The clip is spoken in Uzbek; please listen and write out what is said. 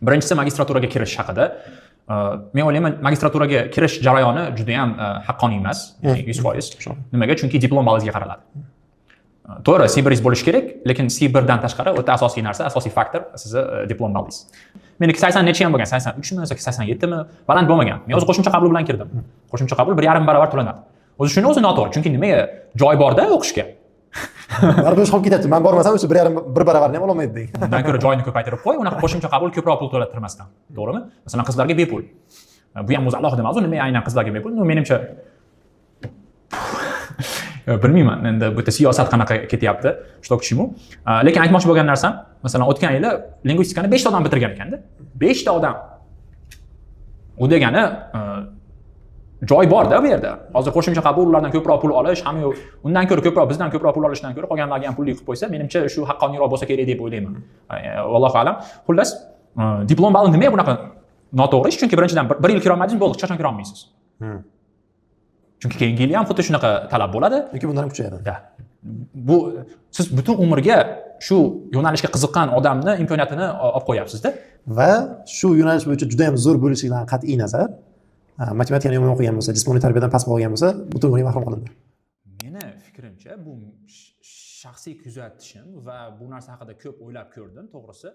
Birinchisi magistraturaga kirish haqida. Men o'ylayman, magistraturaga kirish jarayoni juda ham haqqoniy emas, ya'ni 100%. Nimaga? Chunki diplom ballingizga qaraladi. To'g'ri, C1 bo'lish kerak, lekin C1 dan tashqari o'ta asosiy narsa, asosiy faktor sizni diplom ballingiz. Meniki 80 necha ham bo'lgan, 83 mi yoki 87 mi? Baland bo'lmagan. Men o'zi qo'shimcha qabul bilan kirdim. Qo'shimcha qabul 1,5 barobar to'lanadi. O'zi noto'g'ri, chunki nimaga? Joy borda o'qishga. Baribir qolib ketadi. Men bormasam o'sha 1,5 barobarni ham ololmaydi deng. Undan ko'ra joyini ko'paytirib qo'y, unaqa qo'shimcha qabul ko'proq pul to'lattirmasdan. To'g'rimi? Masalan, qizlarga bepul. Bu ham o'zi alohida mavzu, nima aynan qizlarga bepul? Menimcha bilmayman, endi bu yerda siyosat qanaqa ketyapti, что к чему. Lekin aytmoqchi bo'lgan narsam, masalan, o'tgan yili lingvistikani 5 ta odam bitirgan ekanda. 5 ta odam. U degani joy bor-da bu yerda. Hozir qo'shimcha qabullardan ko'proq pul olish, ham yo'q, undan ko'ra ko'proq, bizdan ko'proq pul olishdan ko'ra qolganlarga ham pulli qilib qo'ysa, menimcha shu haqqoniyroq bo'lsa kerak deb o'ylayman. Allohu alam. Xullas, diplom balli nima bunaqa noto'g'ri ish? Chunki birinchidan 1 yil kira olmadingiz, bo'ldi, hech qachon kira olmaysiz. Chunki keyingi yil ham xuddi shunaqa talab bo'ladi. Yoki bundan ham kuchayadi. Bu siz butun umrga shu yo'nalishga qiziqqan odamni imkoniyatini olib qo'yapsiz-da. Va shu yo'nalish bo'yicha juda ham zo'r bo'lishidan qat'iy nazar, matematikani yomon o'qigan bo'lsa, jismoniy tarbiyadan past bo'lgan bo'lsa, butun umrga mahrum qilindi. Meni fikrimcha bu shaxsiy kuzatishim va bu narsa haqida ko'p o'ylab ko'rdim, to'g'risi.